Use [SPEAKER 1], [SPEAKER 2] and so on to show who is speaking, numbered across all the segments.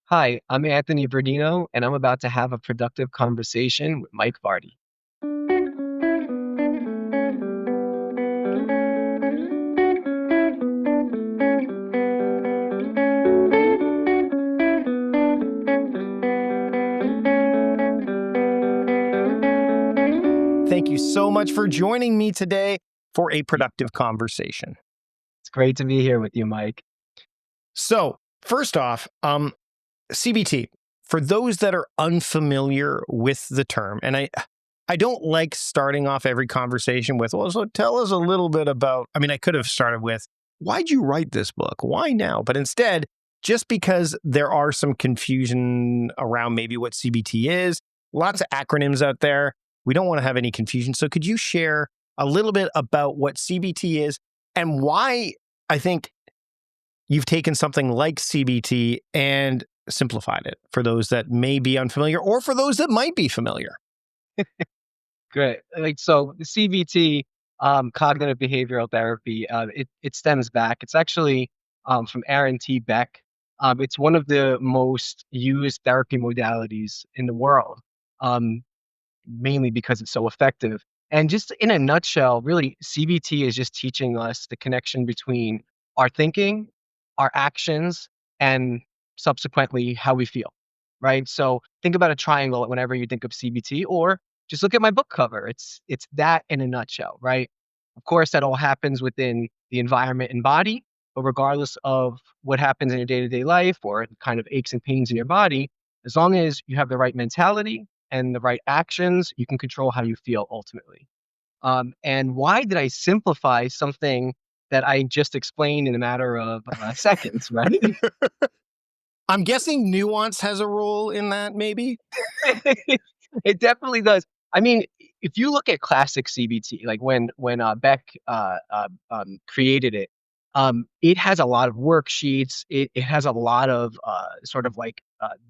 [SPEAKER 1] Hi, I'm Anthony Verdino, and I'm about to have a productive conversation with Mike Vardy.
[SPEAKER 2] Thank you so much for joining me today for a productive conversation.
[SPEAKER 1] It's great to be here with you, Mike.
[SPEAKER 2] So, first off, CBT, for those that are unfamiliar with the term, and I don't like starting off every conversation with, well, so tell us a little bit about, I could have started with, why'd you write this book? Why now? But instead, just because there are some confusion around maybe what CBT is, lots of acronyms out there, we don't want to have any confusion. So could you share a little bit about what CBT is and why I think you've taken something like CBT and simplified it for those that may be unfamiliar or for those that might be familiar?
[SPEAKER 1] Great. The CBT, cognitive behavioral therapy, it stems back. It's actually from Aaron T. Beck. It's one of the most used therapy modalities in the world, mainly because it's so effective. And just in a nutshell, really, CBT is just teaching us the connection between our thinking, our actions, and subsequently how we feel, right? So think about a triangle whenever you think of CBT, or just look at my book cover. It's that in a nutshell, right? Of course, that all happens within the environment and body, but regardless of what happens in your day-to-day life or the kind of aches and pains in your body, as long as you have the right mentality and the right actions, you can control how you feel ultimately. And why did I simplify something that I just explained in a matter of seconds, right?
[SPEAKER 2] I'm guessing nuance has a role in that, maybe?
[SPEAKER 1] It definitely does. I mean, if you look at classic CBT, like when Beck created it, it has a lot of worksheets. It has a lot of sort of like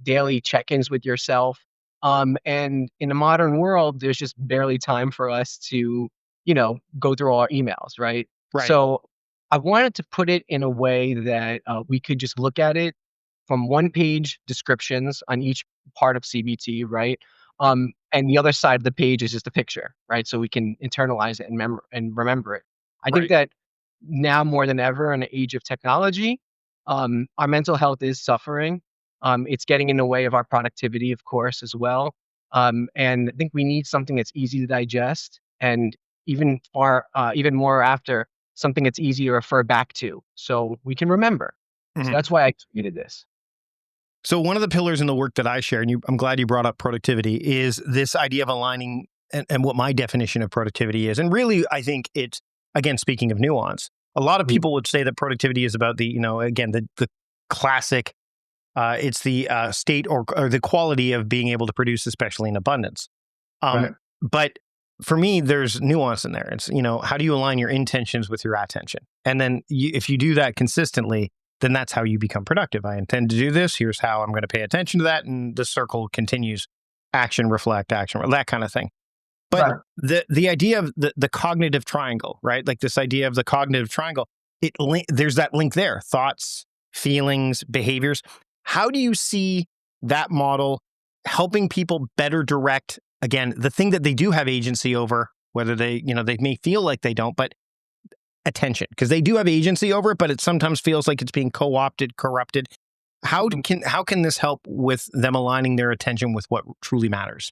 [SPEAKER 1] daily check-ins with yourself. And in the modern world, there's just barely time for us to, go through all our emails, right?
[SPEAKER 2] Right.
[SPEAKER 1] So I wanted to put it in a way that we could just look at it from one page descriptions on each part of CBT, right? And the other side of the page is just a picture, right? So we can internalize it and remember it. I think
[SPEAKER 2] Right.
[SPEAKER 1] that now more than ever in the age of technology, our mental health is suffering. It's getting in the way of our productivity, of course, as well. And I think we need something that's easy to digest, and even more after, something that's easy to refer back to, so we can remember. So
[SPEAKER 2] Mhm.
[SPEAKER 1] that's why I created this.
[SPEAKER 2] So one of the pillars in the work that I share, and I'm glad you brought up productivity, is this idea of aligning and what my definition of productivity is. And really, I think it's, again, speaking of nuance, a lot of
[SPEAKER 1] Mm.
[SPEAKER 2] people would say that productivity is about again, the classic, it's the state or the quality of being able to produce, especially in abundance.
[SPEAKER 1] Right.
[SPEAKER 2] But for me, there's nuance in there. It's, how do you align your intentions with your attention? And then if you do that consistently, then that's how you become productive. I intend to do this. Here's how I'm going to pay attention to that. And the circle continues: action, reflect, action, that kind of thing. But
[SPEAKER 1] Right.
[SPEAKER 2] the idea of the cognitive triangle, right? Like this idea of the cognitive triangle, there's that link there: thoughts, feelings, behaviors. How do you see that model helping people better direct, again, the thing that they do have agency over, whether they may feel like they don't, but attention, because they do have agency over it, but it sometimes feels like it's being co-opted, corrupted.
[SPEAKER 1] Mhm.
[SPEAKER 2] How can this help with them aligning their attention with what truly matters?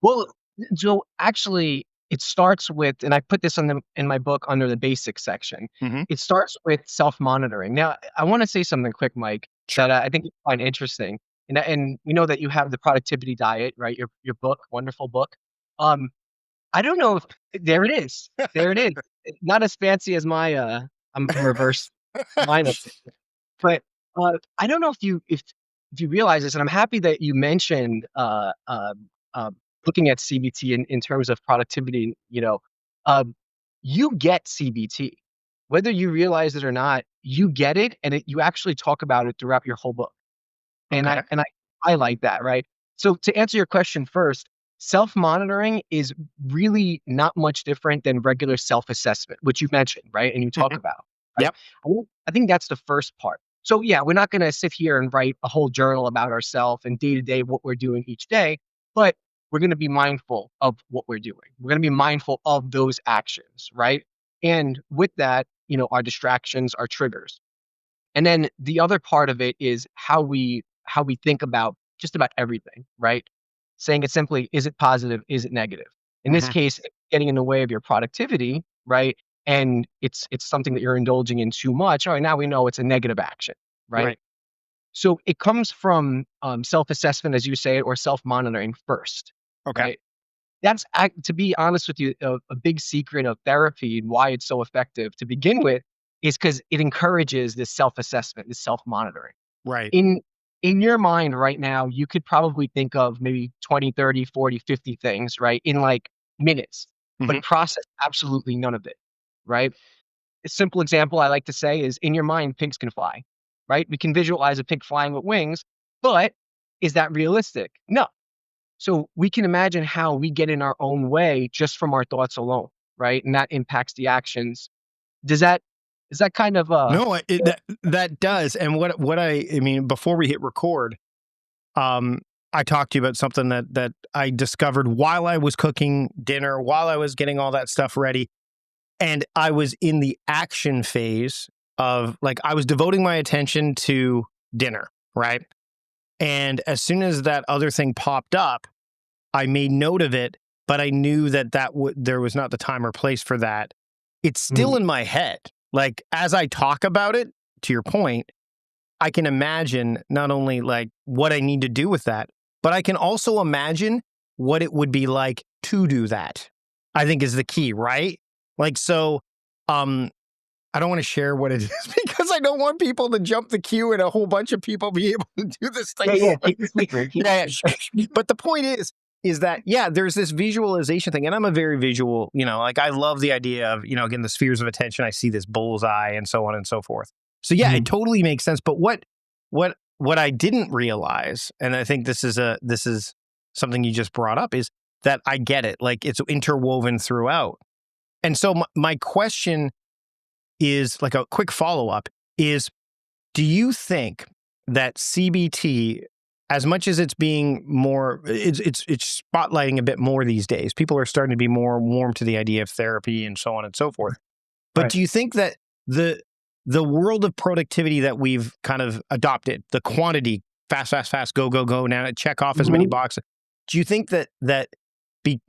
[SPEAKER 1] Well, so actually, it starts with, and I put this in my book under the basics section.
[SPEAKER 2] Hmm.
[SPEAKER 1] It starts with self-monitoring. Now, I want to say something quick, Mike, that
[SPEAKER 2] Sure.
[SPEAKER 1] I think you find interesting. And we know that you have the productivity diet, right? Your book, wonderful book. Um, I don't know if there it is. There it is. Not as fancy as my I'm reverse lineup. But, I don't know if you realize this, and I'm happy that you mentioned, looking at CBT in terms of productivity, you get CBT. Whether you realize it or not, you get it, and you actually talk about it throughout your whole book. And
[SPEAKER 2] Okay.
[SPEAKER 1] I highlight that, right? So to answer your question first, self-monitoring is really not much different than regular self-assessment, which you mentioned, right? And you talk
[SPEAKER 2] Hmm.
[SPEAKER 1] about, right?
[SPEAKER 2] Yep.
[SPEAKER 1] I think that's the first part. So yeah, we're not going to sit here and write a whole journal about ourselves and day to day what we're doing each day, but we're going to be mindful of what we're doing. We're going to be mindful of those actions, right? And with that, our distractions, our triggers. And then the other part of it is how we think about just about everything, right? Saying it simply, is it positive? Is it negative? In this
[SPEAKER 2] Hmm.
[SPEAKER 1] case, if it's getting in the way of your productivity, right? And it's something that you're indulging in too much. All right, now we know it's a negative action, right?
[SPEAKER 2] Right.
[SPEAKER 1] So it comes from self-assessment, as you say, or self-monitoring first,
[SPEAKER 2] Okay.
[SPEAKER 1] right? To be honest with you, a big secret of therapy and why it's so effective to begin with is because it encourages this self-assessment, this self-monitoring.
[SPEAKER 2] Right.
[SPEAKER 1] In in your mind right now, you could probably think of maybe 20, 30, 40, 50 things, right, in like minutes,
[SPEAKER 2] Hmm.
[SPEAKER 1] but process absolutely none of it, right? A simple example I like to say is in your mind, pigs can fly, right? We can visualize a pig flying with wings, but is that realistic? No. So we can imagine how we get in our own way just from our thoughts alone, right? And that impacts the actions. Does that is that kind of
[SPEAKER 2] No, that does. And what I mean, before we hit record, um, I talked to you about something that I discovered while I was cooking dinner, while I was getting all that stuff ready, and I was in the action phase of, like, I was devoting my attention to dinner, right? And as soon as that other thing popped up, I made note of it, but I knew that there was not the time or place for that. It's still
[SPEAKER 1] Mhm,
[SPEAKER 2] in my head. Like, as I talk about it, to your point, I can imagine not only like what I need to do with that, but I can also imagine what it would be like to do that. I think is the key, right? Like, so, um, I don't want to share what it is because I don't want people to jump the queue and a whole bunch of people be able to do this thing.
[SPEAKER 1] yeah, yeah, take the secret, keep
[SPEAKER 2] Yeah, yeah. But the point is that, yeah, there's this visualization thing, and I'm a very visual, like, I love the idea of, again, the spheres of attention. I see this bullseye and so on and so forth. So yeah, it
[SPEAKER 1] mhm,
[SPEAKER 2] totally makes sense. But what I didn't realize, and I think this is something you just brought up, is that I get it. Like, it's interwoven throughout. And so my question is, like, a quick follow up is, do you think that CBT, as much as it's being more, it's spotlighting a bit more these days, people are starting to be more warm to the idea of therapy and so on and so forth. But
[SPEAKER 1] right,
[SPEAKER 2] do you think that the the world of productivity that we've kind of adopted, the quantity, fast, fast, fast, go, go, go, now check off as many
[SPEAKER 1] mhm,
[SPEAKER 2] boxes, do you think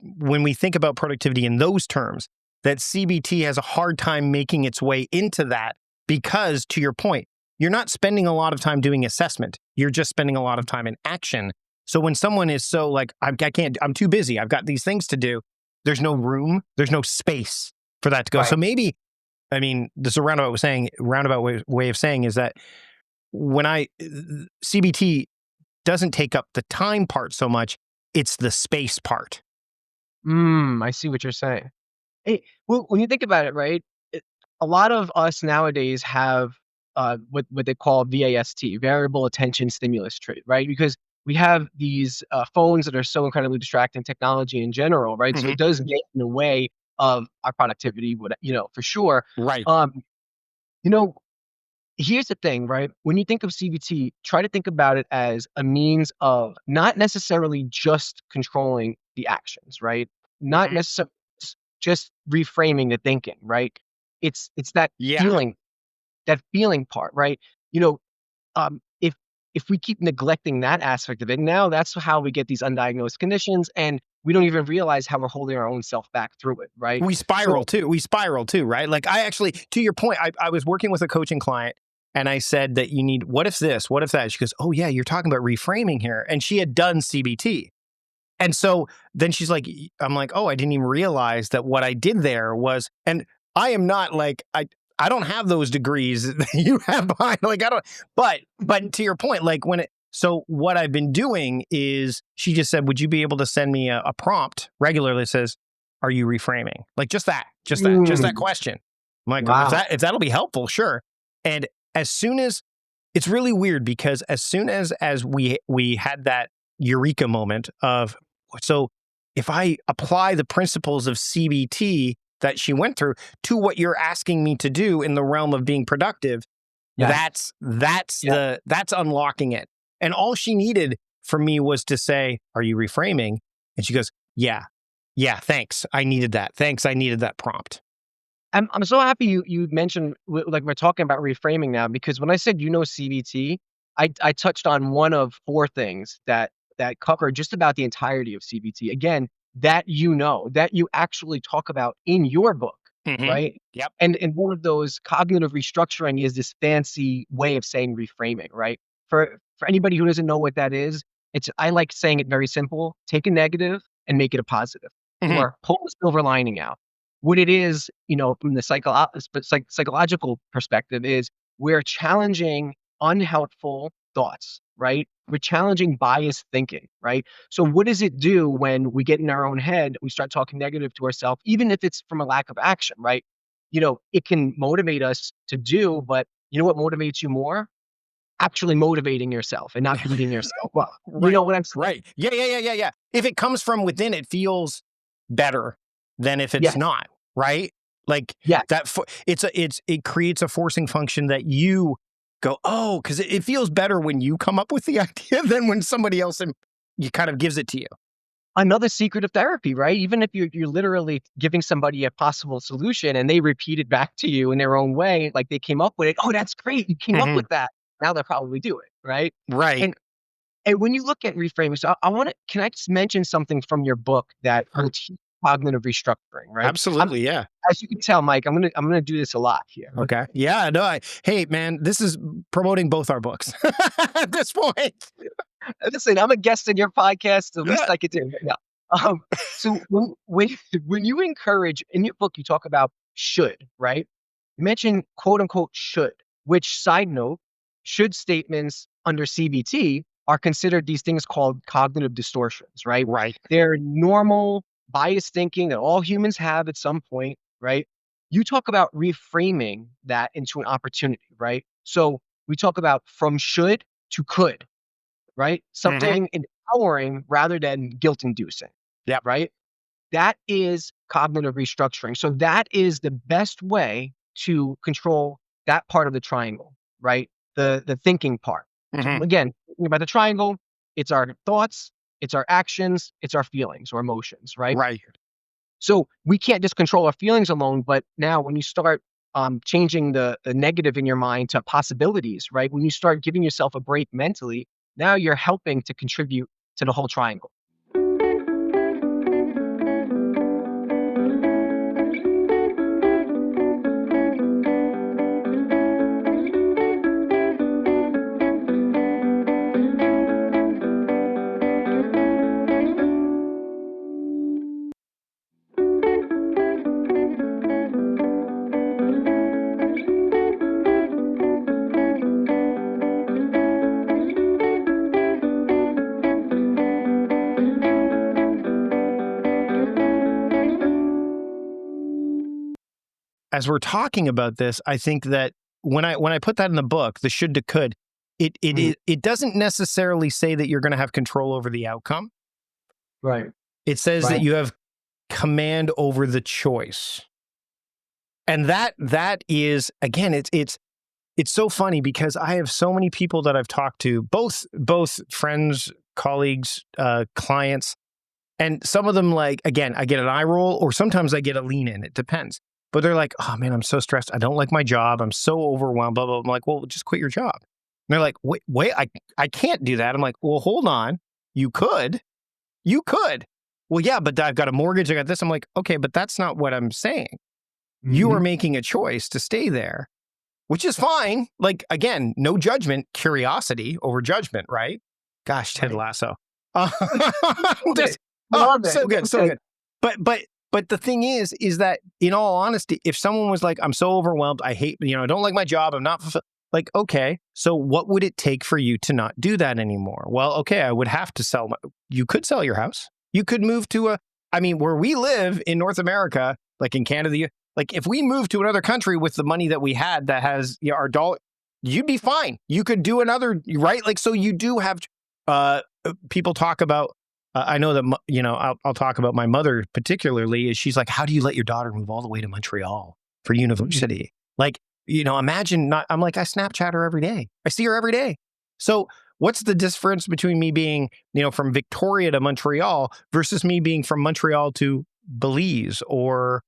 [SPEAKER 2] when we think about productivity in those terms, that CBT has a hard time making its way into that? Because, to your point, you're not spending a lot of time doing assessment. You're just spending a lot of time in action. So when someone is so like, I can't, I'm too busy, I've got these things to do, there's no room, there's no space for that to go.
[SPEAKER 1] right.
[SPEAKER 2] So maybe, I mean, this is a roundabout way of saying is that when CBT doesn't take up the time part so much, it's the space part.
[SPEAKER 1] I see what you're saying. Hey, well, when you think about it, right, a lot of us nowadays have what they call VAST, variable attention stimulus trait, right? Because we have these phones that are so incredibly distracting, technology in general, right? So
[SPEAKER 2] Hmm.
[SPEAKER 1] it does get in the way of our productivity, for sure.
[SPEAKER 2] Right.
[SPEAKER 1] Um, you know, Here's the thing, right? When you think of CBT, try to think about it as a means of not necessarily just controlling the actions, right? Not
[SPEAKER 2] Hmm.
[SPEAKER 1] necessarily just reframing the thinking, right? It's
[SPEAKER 2] Yeah.
[SPEAKER 1] that feeling part, right? You know, if we keep neglecting that aspect of it, now that's how we get these undiagnosed conditions, and we don't even realize how we're holding our own self back through it, right?
[SPEAKER 2] We
[SPEAKER 1] So,
[SPEAKER 2] spiral too. We spiral too, right? Like, I actually, to your point, I was working with a coaching client and I said that you need, what if this, what if that? She goes, oh, yeah, you're talking about reframing here. And she had done CBT. And so then she's like, I'm like, oh, I didn't even realize that what I did there was, and I am not like, I don't have those degrees that you have behind. Like, I don't, but to your point, like, so what I've been doing is, she just said, would you be able to send me a prompt regularly that says, are you reframing? Like, just that
[SPEAKER 1] mm,
[SPEAKER 2] question. I'm like, if
[SPEAKER 1] wow.
[SPEAKER 2] that'll be helpful, sure. And as soon as, it's really weird because as soon as we had that eureka moment of, so if I apply the principles of CBT that she went through to what you're asking me to do in the realm of being productive,
[SPEAKER 1] Yes. Yeah.
[SPEAKER 2] That's unlocking it. And all she needed from me was to say, "Are you reframing?" And she goes, "Yeah, yeah, thanks. I needed that. Thanks, I needed that prompt."
[SPEAKER 1] I'm so happy you mentioned like we're talking about reframing now because when I said CBT, I touched on one of four things that cover just about the entirety of CBT. Again, that you actually talk about in your book,
[SPEAKER 2] Hmm.
[SPEAKER 1] right?
[SPEAKER 2] Yep.
[SPEAKER 1] And one of those cognitive restructuring is this fancy way of saying reframing, right? For anybody who doesn't know what that is, it's I like saying it very simple. Take a negative and make it a positive,
[SPEAKER 2] Hmm.
[SPEAKER 1] or pull the silver lining out. What it is, from the psychological perspective is we're challenging unhelpful thoughts, right? We're challenging biased thinking, right? So what does it do when we get in our own head, we start talking negative to ourselves, even if it's from a lack of action, right? It can motivate us to do, but you know what motivates you more? Actually motivating yourself and not beating yourself up. You
[SPEAKER 2] Right.
[SPEAKER 1] know what I'm saying?
[SPEAKER 2] Right. Yeah, yeah, yeah, yeah, yeah. If it comes from within, it feels better than if it's
[SPEAKER 1] Yes.
[SPEAKER 2] not, right? Like
[SPEAKER 1] Yes.
[SPEAKER 2] it creates a forcing function that you go, "Oh," because it feels better when you come up with the idea than when somebody else you kind of gives it to you.
[SPEAKER 1] Another secret of therapy, right? Even if you're literally giving somebody a possible solution and they repeat it back to you in their own way, like they came up with it. Oh, that's great. You came up
[SPEAKER 2] Hmm.
[SPEAKER 1] with that. Now they'll probably do it, right?
[SPEAKER 2] Right.
[SPEAKER 1] And and when you look at reframing, so I want to can I just mention something from your book that will teach cognitive restructuring, right?
[SPEAKER 2] Absolutely. Yeah.
[SPEAKER 1] As you can tell, Mike, I'm gonna do this a lot here.
[SPEAKER 2] Okay. Yeah. No. Hey, man, this is promoting both our books at this point.
[SPEAKER 1] Listen, I'm a guest in your podcast. The least
[SPEAKER 2] Yeah.
[SPEAKER 1] I could do. No. Um, so when when you encourage in your book, you talk about should, right? You mention quote unquote should, which side note, should statements under CBT are considered these things called cognitive distortions, right?
[SPEAKER 2] Right.
[SPEAKER 1] They're normal biased thinking that all humans have at some point, right? You talk about reframing that into an opportunity, right? So we talk about from should to could, right?
[SPEAKER 2] Hmm.
[SPEAKER 1] Something empowering rather than guilt inducing,
[SPEAKER 2] Yep.
[SPEAKER 1] right? That is cognitive restructuring. So that is the best way to control that part of the triangle, right? The thinking part. So
[SPEAKER 2] Hmm.
[SPEAKER 1] again, thinking about the triangle, it's our thoughts, it's our actions, it's our feelings or emotions, right?
[SPEAKER 2] Right.
[SPEAKER 1] So we can't just control our feelings alone, but now when you start changing the negative in your mind to possibilities, right? When you start giving yourself a break mentally, now you're helping to contribute to the whole triangle.
[SPEAKER 2] As we're talking about this, I think that when I put that in the book, the should to could,
[SPEAKER 1] Mhm.
[SPEAKER 2] it doesn't necessarily say that you're going to have control over the outcome.
[SPEAKER 1] Right.
[SPEAKER 2] It says that
[SPEAKER 1] Right.
[SPEAKER 2] you have command over the choice. And that is, again, it's so funny because I have so many people that I've talked to, both friends, colleagues, clients, and some of them, like, again, I get an eye roll or sometimes I get a lean in. It depends. But they're like, "Oh man, I'm so stressed. I don't like my job. I'm so overwhelmed, blah, blah." I'm like, "Well, just quit your job." And they're like, "Wait, I can't do that." I'm like, "Well, hold on. You could. You could." "Well, yeah, but I've got a mortgage. I got this." I'm like, "Okay, but that's not what I'm saying. You are
[SPEAKER 1] Mhm.
[SPEAKER 2] making a choice to stay there, which is fine." Like, again, no judgment, curiosity over judgment, right? Gosh, Ted
[SPEAKER 1] Right.
[SPEAKER 2] Lasso.
[SPEAKER 1] Love
[SPEAKER 2] Just
[SPEAKER 1] it. Love it.
[SPEAKER 2] so good, so
[SPEAKER 1] Listen.
[SPEAKER 2] good. But the thing is that in all honesty, if someone was like, "I'm so overwhelmed, I hate, I don't like my job, I'm not fulfilled," like, okay, so what would it take for you to not do that anymore? Well, okay, I would have to you could sell your house. You could move to I mean, where we live in North America, like in Canada, like if we moved to another country with the money that we had that has our dollar, you'd be fine. You could do another, right? Like, so you do have, people talk about, I know that, I'll talk about my mother particularly is she's like, "How do you let your daughter move all the way to Montreal for
[SPEAKER 1] Mhm.
[SPEAKER 2] university?" Like, imagine not, I'm like, I Snapchat her every day. I see her every day. So what's the difference between me being, from Victoria to Montreal versus me being from Montreal to Belize or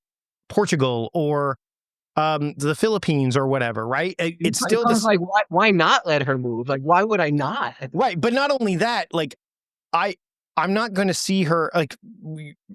[SPEAKER 2] Portugal or the Philippines or whatever, right? It's
[SPEAKER 1] It
[SPEAKER 2] still
[SPEAKER 1] comes
[SPEAKER 2] this,
[SPEAKER 1] like, why not let her move? Like, why would I not?
[SPEAKER 2] right. But not only that, like I, I'm not going to see her. Like,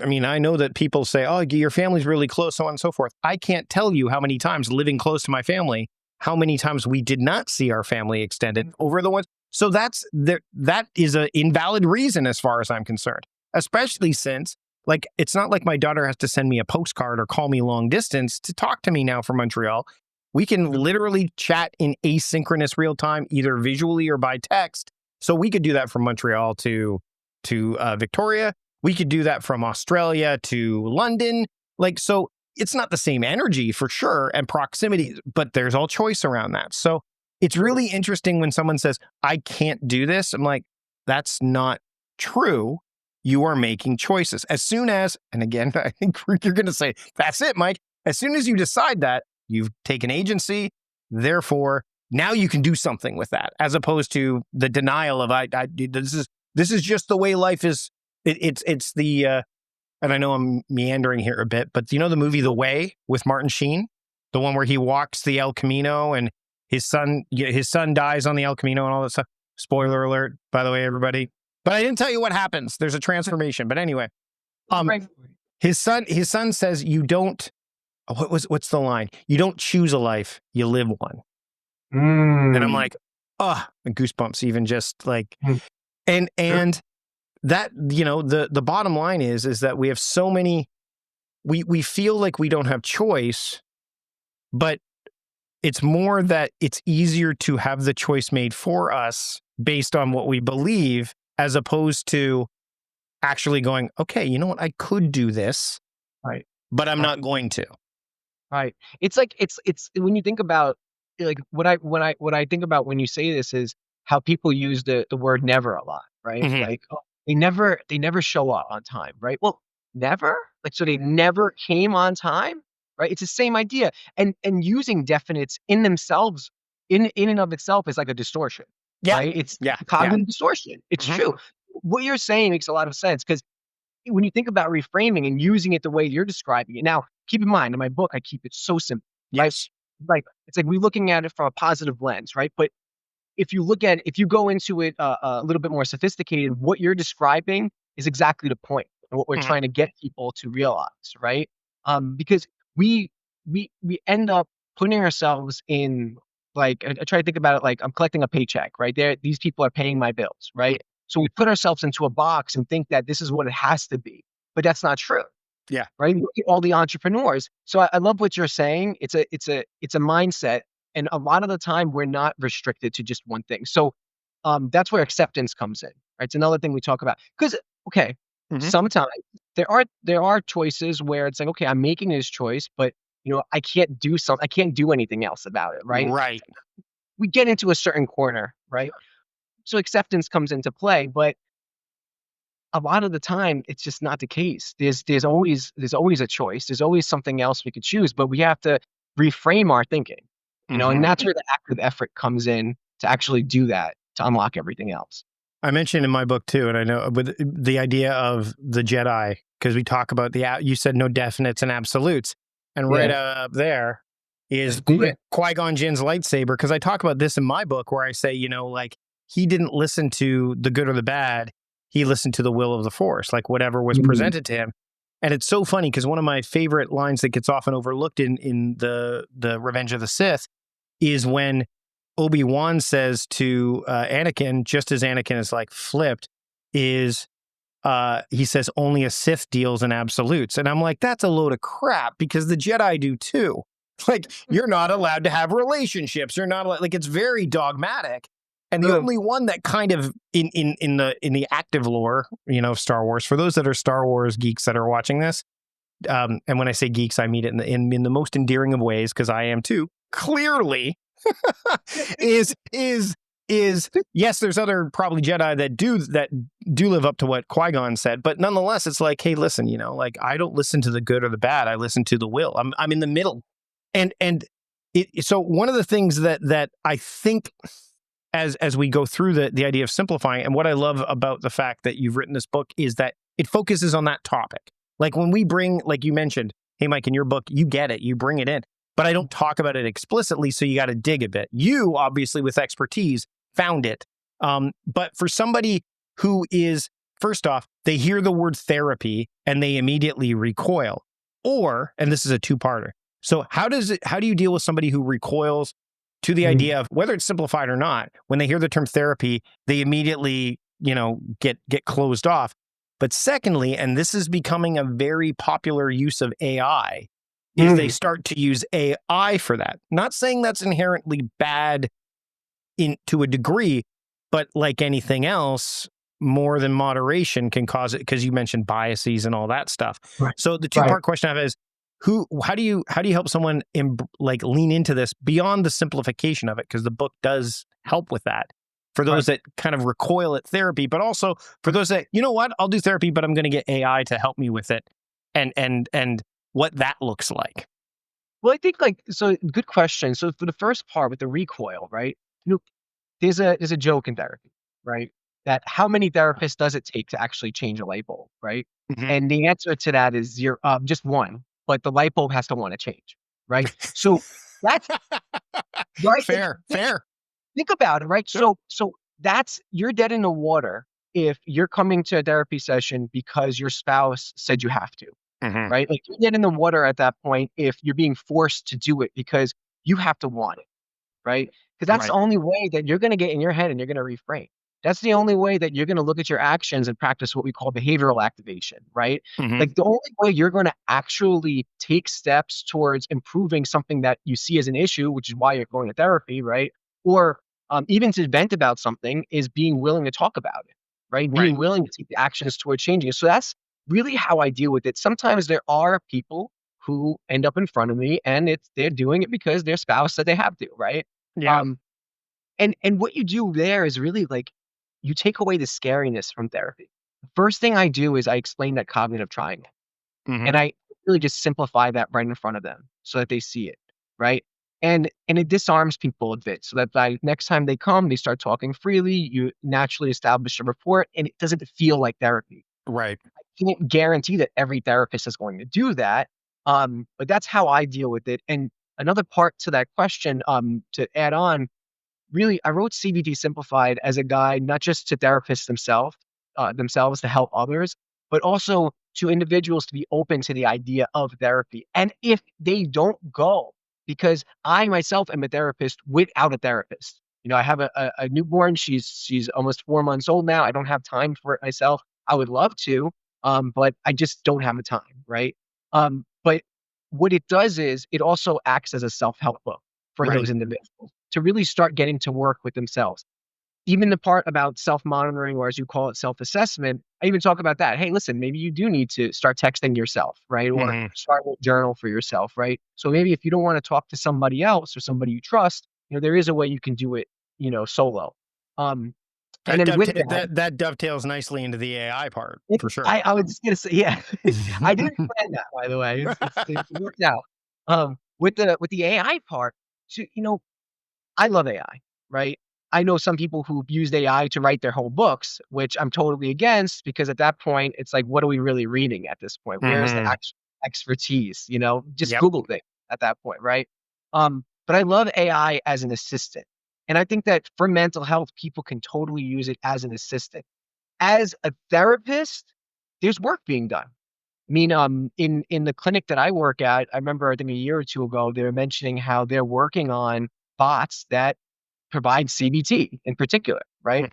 [SPEAKER 2] I know that people say, "Oh, your family's really close," so on and so forth. I can't tell you how many times living close to my family, how many times we did not see our family extended over the ones. So that's there. That is an invalid reason, as far as I'm concerned. Especially since, like, it's not like my daughter has to send me a postcard or call me long distance to talk to me now from Montreal. We can literally chat in asynchronous real time, either visually or by text. So we could do that from Montreal to Victoria. We could do that from Australia to London. Like, so it's not the same energy for sure and proximity, but there's all choice around that. So it's really interesting when someone says, I can't do this. I'm like, that's not true. You are making choices. As soon as, and again, I think you're going to say, that's it, Mike. As soon as you decide that, you've taken agency. Therefore, now you can do something with that, as opposed to the denial of, this is just the way life is. It's the, and I know I'm meandering here a bit, but the movie The Way with Martin Sheen, the one where he walks the El Camino and his son dies on the El Camino and all that stuff. Spoiler alert, by the way, everybody. But I didn't tell you what happens. There's a transformation. But anyway,
[SPEAKER 1] Right.
[SPEAKER 2] his son says, you don't. What's the line? You don't choose a life, you live one. And I'm like, goosebumps, even just like,
[SPEAKER 1] Mm.
[SPEAKER 2] and that, the bottom line is that we have so many, we feel like we don't have choice, but it's more that it's easier to have the choice made for us based on what we believe, as opposed to actually going, okay, you know what? I could do this,
[SPEAKER 1] Right.
[SPEAKER 2] but I'm not going to.
[SPEAKER 1] Right. It's like it's when you think about, like, what I think about when you say this is how people use the word never a lot, right?
[SPEAKER 2] Mhm.
[SPEAKER 1] Like, oh, they never show up on time, right? Well, never? Like, so they never came on time, right? It's the same idea. And using definites in themselves, in and of itself, is like a distortion,
[SPEAKER 2] Yeah.
[SPEAKER 1] right? It's
[SPEAKER 2] Yeah.
[SPEAKER 1] a
[SPEAKER 2] Yeah.
[SPEAKER 1] cognitive distortion. It's
[SPEAKER 2] Mhm.
[SPEAKER 1] true. What you're saying makes a lot of sense, because when you think about reframing and using it the way you're describing it. Now, keep in mind, in my book, I keep it so simple, right?
[SPEAKER 2] Yes.
[SPEAKER 1] Like, it's like we're looking at it from a positive lens, right? But if you go into it a little bit more sophisticated, what you're describing is exactly the point and what we're
[SPEAKER 2] Mhm.
[SPEAKER 1] trying to get people to realize, right? Because we we end up putting ourselves in, like, I try to think about it like I'm collecting a paycheck, right? These people are paying my bills, right? So we put ourselves into a box and think that this is what it has to be, but that's not true,
[SPEAKER 2] Yeah.
[SPEAKER 1] right? Look at all the entrepreneurs. So I love what you're saying. It's a mindset, and a lot of the time we're not restricted to just one thing. So that's where acceptance comes in, right? It's another thing we talk about. Because, okay,
[SPEAKER 2] Mhm.
[SPEAKER 1] sometimes there are choices where it's like, okay, I'm making this choice, but I can't do anything else about it, right?
[SPEAKER 2] Right.
[SPEAKER 1] We get into a certain corner, right? So acceptance comes into play, but a lot of the time, it's just not the case. There's always a choice. There's always something else we could choose, but we have to reframe our thinking, and
[SPEAKER 2] Mhm.
[SPEAKER 1] that's where the active effort comes in to actually do that, to unlock everything else.
[SPEAKER 2] I mentioned in my book too, and I know with the idea of the Jedi, because we talk about you said no definites and absolutes, and right
[SPEAKER 1] Yeah.
[SPEAKER 2] up there is
[SPEAKER 1] Yeah.
[SPEAKER 2] Qui-Gon Jinn's lightsaber. Because I talk about this in my book, where I say, like, he didn't listen to the good or the bad, he listened to the will of the Force, like whatever was
[SPEAKER 1] Mhm.
[SPEAKER 2] presented to him. And it's so funny because one of my favorite lines that gets often overlooked in the Revenge of the Sith is when Obi-Wan says to Anakin, just as Anakin is like flipped, is he says only a Sith deals in absolutes. And I'm like, that's a load of crap, because the Jedi do too. Like, you're not allowed to have relationships. You're not allowed, like, it's very dogmatic. And the
[SPEAKER 1] True.
[SPEAKER 2] only one that kind of in the active lore, of Star Wars, for those that are Star Wars geeks that are watching this, and when I say geeks, I mean it in the most endearing of ways, because I am too. Clearly, is yes, there's other probably Jedi that do live up to what Qui-Gon said, but nonetheless, it's like, hey, listen, like, I don't listen to the good or the bad, I listen to the will. I'm in the middle, and So one of the things that I think as we go through the idea of simplifying, and what I love about the fact that you've written this book is that it focuses on that topic. Like when we bring, like you mentioned, hey Mike, in your book, you get it, you bring it in, but I don't talk about it explicitly, so you got to dig a bit. You obviously with expertise found it, but for somebody who is, first off, they hear the word therapy and they immediately recoil, or, and this is a two-parter. So how do you deal with somebody who recoils to the
[SPEAKER 1] Mm.
[SPEAKER 2] idea of whether it's simplified or not? When they hear the term therapy, they immediately, get closed off. But secondly, and this is becoming a very popular use of AI, is they
[SPEAKER 1] Mm.
[SPEAKER 2] start to use AI for that. Not saying that's inherently bad in to a degree, but like anything else, more than moderation can cause it, because you mentioned biases and all that stuff.
[SPEAKER 1] Right.
[SPEAKER 2] So the
[SPEAKER 1] Right.
[SPEAKER 2] two-part question I have is, how do you help someone like lean into this beyond the simplification of it, because the book does help with that, for
[SPEAKER 1] Right.
[SPEAKER 2] those that kind of recoil at therapy, but also for those that, what, I'll do therapy, but I'm going to get AI to help me with it, and what that looks like.
[SPEAKER 1] Well, I think like so good question. So for the first part with the recoil, right? You know, there's a joke in therapy, right? That how many therapists does it take to actually change a light bulb, right?
[SPEAKER 2] Mhm.
[SPEAKER 1] And the answer to that is zero, just one, but the light bulb has to want to change, right? So that's right. Like,
[SPEAKER 2] Fair, fair.
[SPEAKER 1] think about it, right?
[SPEAKER 2] Yep.
[SPEAKER 1] So that's you're dead in the water if you're coming to a therapy session because your spouse said you have to,
[SPEAKER 2] Mhm.
[SPEAKER 1] right? Like you're dead in the water at that point if you're being forced to do it because you have to want it, right? Because that's the
[SPEAKER 2] Right.
[SPEAKER 1] only way that you're gonna get in your head and you're gonna reframe. That's the only way that you're gonna look at your actions and practice what we call behavioral activation, right?
[SPEAKER 2] Mhm.
[SPEAKER 1] Like the only way you're gonna actually take steps towards improving something that you see as an issue, which is why you're going to therapy, right? Or even to vent about something is being willing to talk about it, right?
[SPEAKER 2] Right.
[SPEAKER 1] Being willing to take the actions towards changing it. So that's really how I deal with it. Sometimes there are people who end up in front of me and they're doing it because their spouse said they have to, right?
[SPEAKER 2] Yeah.
[SPEAKER 1] Um, and what you do there is really like you take away the scariness from therapy. The first thing I do is I explain that cognitive triangle, and
[SPEAKER 2] Mhm.
[SPEAKER 1] I really just simplify that right in front of them so that they see it, right? And it disarms people a bit so that by next time they come, they start talking freely. You naturally establish a rapport, and it doesn't feel like therapy.
[SPEAKER 2] Right.
[SPEAKER 1] Can't guarantee that every therapist is going to do that, but that's how I deal with it. And another part to that question, to add on, really, I wrote CBT Simplified as a guide, not just to therapists themselves to help others, but also to individuals to be open to the idea of therapy. And if they don't go, because I myself am a therapist without a therapist. You know, I have a newborn. She's almost 4 months old now. I don't have time for it myself. I would love to, but I just don't have the time, right? But what it does is it also acts as a self-help book for
[SPEAKER 2] Right.
[SPEAKER 1] those individuals to really start getting to work with themselves. Even the part about self-monitoring, or as you call it, self-assessment, I even talk about that. Hey, listen, maybe you do need to start texting yourself, right? Or
[SPEAKER 2] Mhm.
[SPEAKER 1] start a journal for yourself, right? So maybe if you don't want to talk to somebody else or somebody you trust, there is a way you can do it, solo. Um, and
[SPEAKER 2] That
[SPEAKER 1] then with
[SPEAKER 2] doveta
[SPEAKER 1] that,
[SPEAKER 2] that dovetails nicely into the AI part,
[SPEAKER 1] it,
[SPEAKER 2] for sure.
[SPEAKER 1] I was just gonna say, yeah, I didn't plan that, by the way. It worked out. With the AI part, so, I love AI, right? I know some people who've used AI to write their whole books, which I'm totally against because at that point, it's like, what are we really reading at this point? Where's the
[SPEAKER 2] Mhm.
[SPEAKER 1] actual expertise? Just
[SPEAKER 2] Yep.
[SPEAKER 1] Google things at that point, right? But I love AI as an assistant. And I think that for mental health, people can totally use it as an assistant. As a therapist, there's work being done. I mean, in the clinic that I work at, I remember I think a year or two ago, they were mentioning how they're working on bots that provide CBT in particular, right?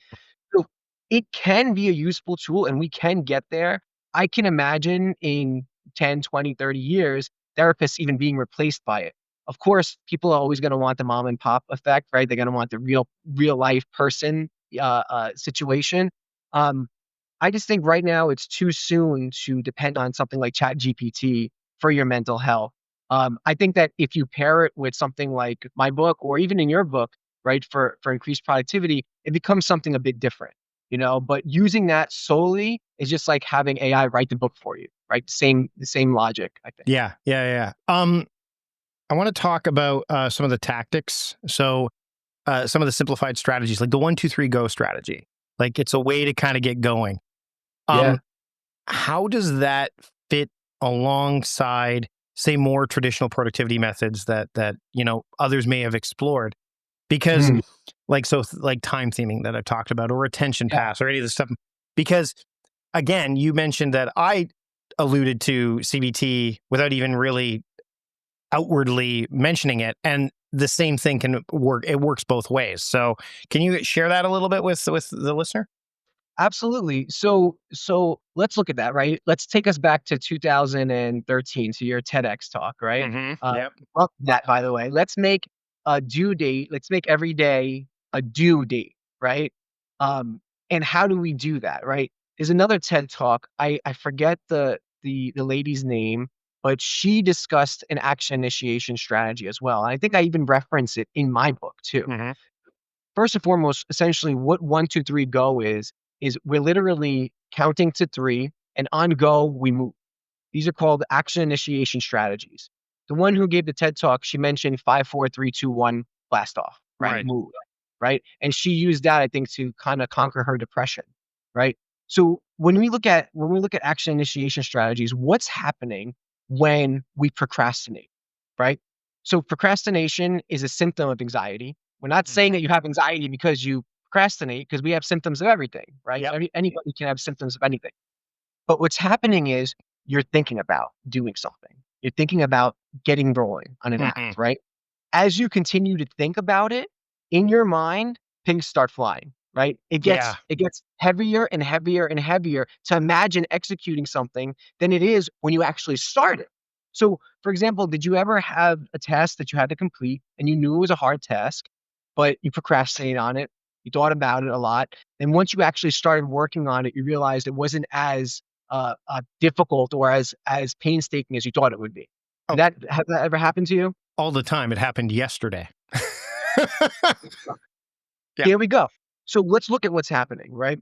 [SPEAKER 1] So it can be a useful tool and we can get there. I can imagine in 10, 20, 30 years, therapists even being replaced by it. Of course, people are always going to want the mom and pop effect, right? They're going to want the real life person situation. Um, I just think right now it's too soon to depend on something like ChatGPT for your mental health. I think that if you pair it with something like my book or even in your book, right, for increased productivity, it becomes something a bit different, But using that solely is just like having AI write the book for you, right? The same logic, I think.
[SPEAKER 2] Yeah, yeah, yeah. I want to talk about some of the tactics. So some of the simplified strategies, like the 1, 2, 3 go strategy. Like it's a way to kind of get going.
[SPEAKER 1] Yeah.
[SPEAKER 2] Um, how does that fit alongside, say, more traditional productivity methods that others may have explored? Because
[SPEAKER 1] Mm,
[SPEAKER 2] like time theming that I've talked about, or attention
[SPEAKER 1] yeah.
[SPEAKER 2] pass, or any of this stuff. Because again, you mentioned that I alluded to CBT without even really outwardly mentioning it, and the same thing can work. It works both ways. So can you share that a little bit with the listener?
[SPEAKER 1] Absolutely. So let's look at that, right? Let's take us back to 2013 to your TEDx talk, right?
[SPEAKER 2] Yep.
[SPEAKER 1] Love that, by the way. Let's make a due date. Let's make every day a due date, right? Um, and how do we do that, right? There's another TED talk. I forget the lady's name, but she discussed an action initiation strategy as well. And I think I even reference it in my book too.
[SPEAKER 2] Hmm.
[SPEAKER 1] First and foremost, essentially what 1, 2, 3 go is we're literally counting to 3, and on go, we move. These are called action initiation strategies. The one who gave the TED Talk, she mentioned 5, 4, 3, 2, 1, blast off, right?
[SPEAKER 2] Right.
[SPEAKER 1] Move, right? And she used that, I think, to kinda conquer her depression, right? So when we look at action initiation strategies, what's happening when we procrastinate, right? So procrastination is a symptom of anxiety. We're not saying
[SPEAKER 2] Hmm.
[SPEAKER 1] that you have anxiety because you procrastinate, because we have symptoms of everything, right?
[SPEAKER 2] Yep.
[SPEAKER 1] Anybody can have symptoms of anything. But what's happening is you're thinking about doing something. You're thinking about getting rolling on an
[SPEAKER 2] Hmm.
[SPEAKER 1] act, right? As you continue to think about it, in your mind, things start flying, right? It
[SPEAKER 2] Yeah.
[SPEAKER 1] gets it gets heavier and heavier and heavier to imagine executing something than it is when you actually start it. So, for example, did you ever have a task that you had to complete and you knew it was a hard task, but you procrastinated on it? You thought about it a lot. And once you actually started working on it, you realized it wasn't as difficult or as painstaking as you thought it would be.
[SPEAKER 2] Oh,
[SPEAKER 1] Has that ever happened to you?
[SPEAKER 2] all the time. It happened yesterday. Yeah.
[SPEAKER 1] Here we go. So let's look at what's happening, right?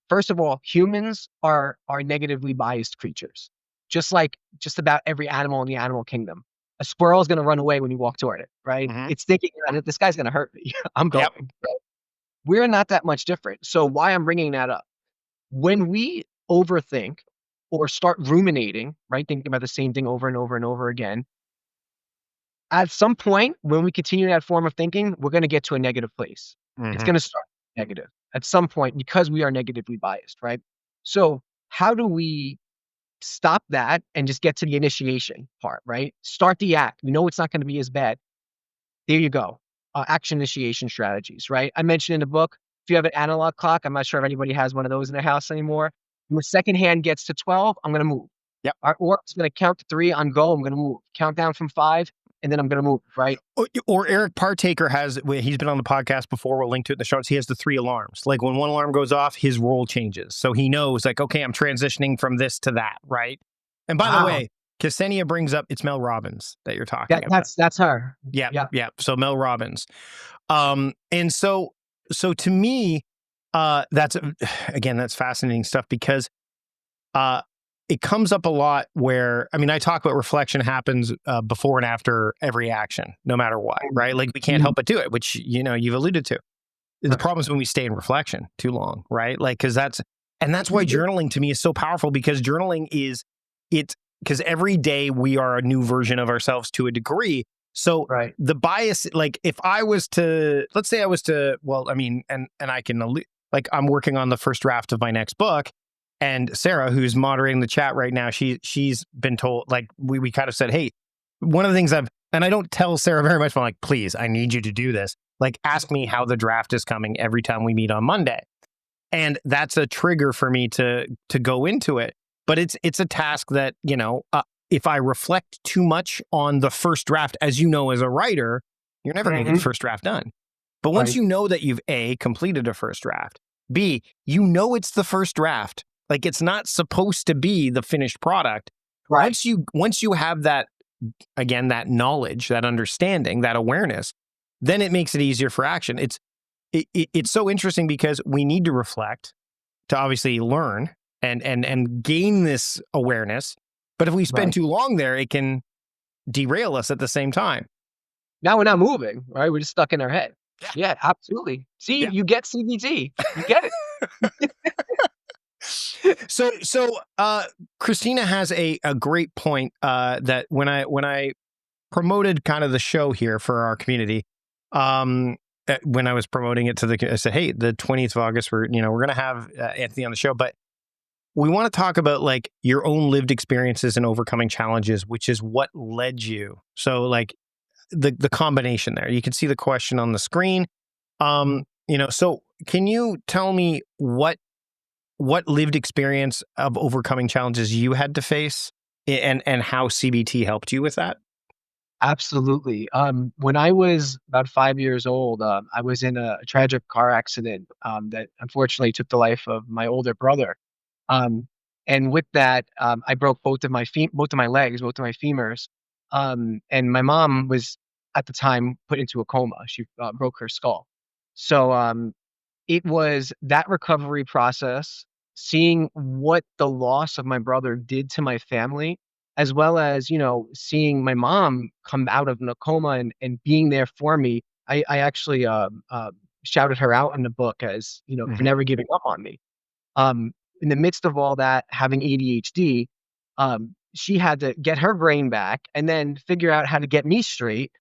[SPEAKER 1] First of all, humans are negatively biased creatures, just like just about every animal in the animal kingdom. A squirrel is going to run away when you walk toward it, right?
[SPEAKER 2] Hmm.
[SPEAKER 1] It's thinking, this guy's going to hurt me. I'm
[SPEAKER 2] Yep.
[SPEAKER 1] going. Right? We're not that much different. So why I'm bringing that up? When we overthink or start ruminating, right, thinking about the same thing over and over and over again, at some point, when we continue that form of thinking, we're gonna get to a negative place. It's
[SPEAKER 2] Hmm.
[SPEAKER 1] gonna start negative at some point because we are negatively biased, right? So, how do we stop that and just get to the initiation part, right? Start the act. We know it's not gonna be as bad. There you go. Action initiation strategies, right? I mentioned in the book, if you have an analog clock, I'm not sure if anybody has one of those in their house anymore. When the second hand gets to 12, I'm gonna move.
[SPEAKER 2] Yep.
[SPEAKER 1] Or it's gonna count to 3 on go, I'm gonna move. Count down from 5, and then I'm gonna move, right?
[SPEAKER 2] Or Eric Partaker has, he's been on the podcast before. We'll link to it in the show notes. He has the 3 alarms. Like when one alarm goes off, his role changes. So he knows, like, okay, I'm transitioning from this to that, right? And by the
[SPEAKER 1] Wow.
[SPEAKER 2] way, Ksenia brings up, it's Mel Robbins that you're talking
[SPEAKER 1] That
[SPEAKER 2] about.
[SPEAKER 1] that's her.
[SPEAKER 2] Yeah,
[SPEAKER 1] Yeah.
[SPEAKER 2] yeah. So Mel Robbins. And so to me, that's again, that's fascinating stuff because uh, it comes up a lot where, I mean, I talk about reflection happens before and after every action, no matter what, right? Like we can't
[SPEAKER 1] Mhm.
[SPEAKER 2] help but do it, which, you've alluded to. The
[SPEAKER 1] Right.
[SPEAKER 2] problem is when we stay in reflection too long, right? Like, and that's why journaling to me is so powerful because journaling it's because every day we are a new version of ourselves to a degree. So
[SPEAKER 1] Right.
[SPEAKER 2] the bias, like if I was to, let's say I was to, well, I mean, and I can, like I'm working on the first draft of my next book. And Sarah, who's moderating the chat right now, she's been told, like we kind of said, hey, one of the things and I don't tell Sarah very much, but I'm like, please, I need you to do this. Like, ask me how the draft is coming every time we meet on Monday. And that's a trigger for me to go into it. But it's a task that, if I reflect too much on the first draft, as you know, as a writer, you're never going to get the
[SPEAKER 1] Mhm.
[SPEAKER 2] first draft done. But once
[SPEAKER 1] Right.
[SPEAKER 2] you know that you've A, completed a first draft, B, you know it's the first draft. Like it's not supposed to be the finished product.
[SPEAKER 1] Right.
[SPEAKER 2] Once you have that, again, that knowledge, that understanding, that awareness, then it makes it easier for action. It's so interesting because we need to reflect to obviously learn and gain this awareness. But if we spend
[SPEAKER 1] Right.
[SPEAKER 2] too long there, it can derail us at the same time.
[SPEAKER 1] Now we're not moving, right? We're just stuck in our head.
[SPEAKER 2] Yeah.
[SPEAKER 1] Yeah, absolutely. See,
[SPEAKER 2] Yeah.
[SPEAKER 1] you get CBT. You get it.
[SPEAKER 2] So Christina has a great point that when I promoted kind of the show here for our community, when I was promoting it to I said, hey, the 20th of August, we're going to have Anthony on the show, but we want to talk about like your own lived experiences and overcoming challenges, which is what led you. So like the combination there, you can see the question on the screen. So can you tell me what lived experience of overcoming challenges you had to face and how CBT helped you with that?
[SPEAKER 1] Absolutely. When I was about 5 years old, I was in a tragic car accident that unfortunately took the life of my older brother. Um, and with that, I broke both of my legs, both of my femurs. And my mom was at the time put into a coma. She broke her skull. So it was that recovery process, seeing what the loss of my brother did to my family, as well as, seeing my mom come out of a coma and being there for me. I actually shouted her out in the book as, for
[SPEAKER 2] Hmm.
[SPEAKER 1] never giving up on me. Um, in the midst of all that, having ADHD, she had to get her brain back and then figure out how to get me straight.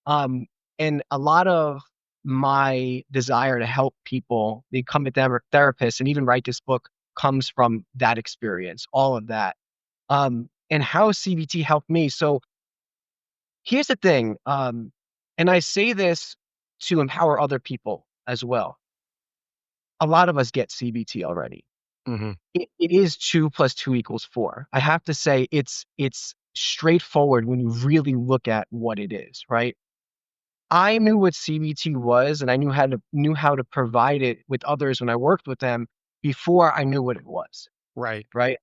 [SPEAKER 1] um, and a lot of my desire to help people become a therapist and even write this book comes from that experience, all of that. And how CBT helped me. So here's the thing, and I say this to empower other people as well. A lot of us get CBT already.
[SPEAKER 2] Hmm.
[SPEAKER 1] It is 2 plus 2 equals 4. I have to say it's straightforward when you really look at what it is, right? I knew what CBT was, and I knew how to provide it with others when I worked with them before I knew what it was,
[SPEAKER 2] Right.
[SPEAKER 1] right?